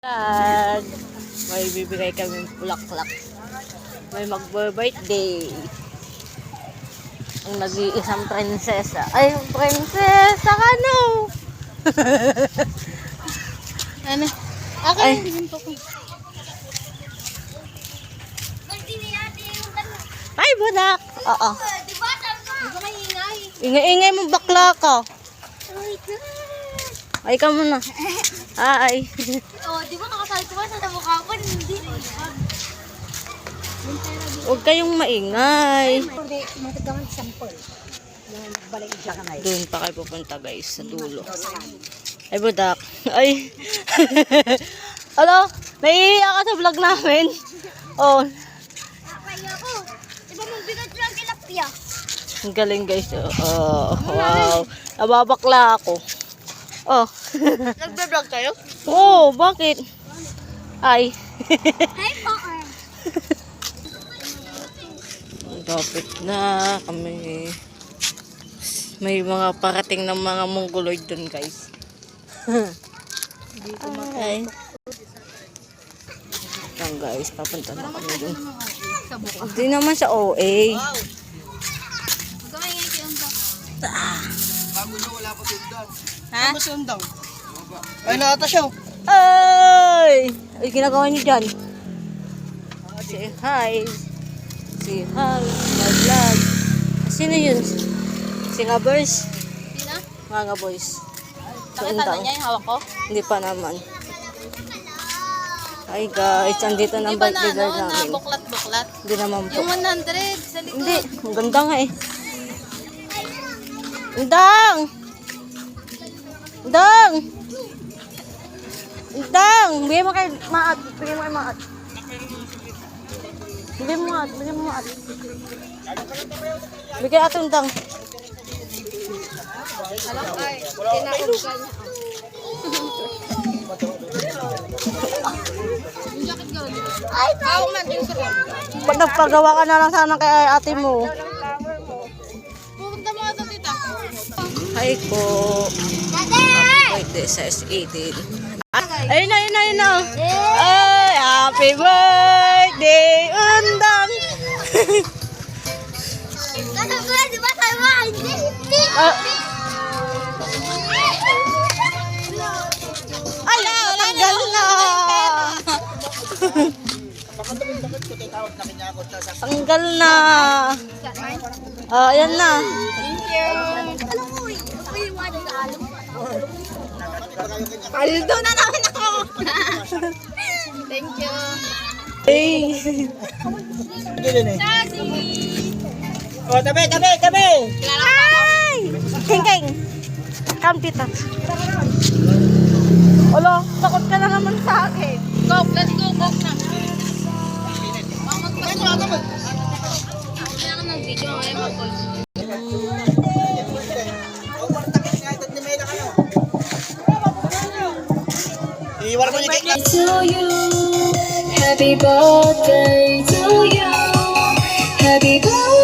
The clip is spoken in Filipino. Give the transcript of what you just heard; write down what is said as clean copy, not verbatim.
Vlog. May bibigay kami bulaklak. May magbe-birthday. Ang nag-iisang prinsesa. Ay, prinsesa ka no! Ano? Ako Ay. yung ginto ko. Ay, budak! Oo. Di ba maingay? Ingay-ingay mo bakla ka. Ay ka muna. Ay. Oh, di ba nakasali ko sa mukha ko? Hindi. Huwag kayong maingay. Hindi, matagawan sample. Balik siya ka na. Doon pa kayo pupunta guys, sa dulo. Ay, budak. Ay. Hello? Naiiyak ka sa vlog namin. Oh. Kaya ko. Di ba mong bigat lang tilapia? Ang galing guys. Oh, wow. Nababakla ako. Oh. Nagbe-vlog tayo? Oh, bakit? Ay. Hi po. Dapat na kami. May mga parating ng mga mongoloid dun guys. Ay. Yan guys, papunta na kami dun. Hindi naman sa OA. Magkamaingay kayo ba? Ha? Ay, naata siya. Ay! Ay, ginagawa niyo dyan. Say hi. Say hi. My vlog. Sino yun? Singabers? Sino? Mga boys. Nakita na niya yung hawak ko? Hindi pa naman. Hi guys, andito ng Di ba birthday girl na namin. buklat-buklat? Hindi naman po. Yung 100 sa likod. Hindi, ang ganda nga eh. Indang! Indang! Indang! Bigay mo kay Maat. Bigay mo kay Maat. Bigay mo Maat. Bigay mo Maat. Bigay ato Indang. Alam ko ay, kinaog ka niya. Yung jacket ka lang dito. Ay, tao man din sa lang. Pag nagpagawa ka na lang sana kay ate mo. Pupunta mo ka tita. Hi po. Happy birthday sa S18. Ayun na, ayun na, ayun na. Ay, happy birthday, Undang. Kasabay, di ba tayo mga hindi? Ay, natanggal na. Tanggal na. Ayan na. Thank you. Alam mo, uy, wala sa alam. Paldo na naman ako. Thank you. Hey. Sassy. Oh, tabi, tabi, tabi. Hi! King King. Come dito. Olo, takot ka na naman sa akin. Coke, let's go, Coke na. Kaya ka ng video, ay mag-call. Iiwan mo yung cake. To you, happy birthday to you, happy birthday.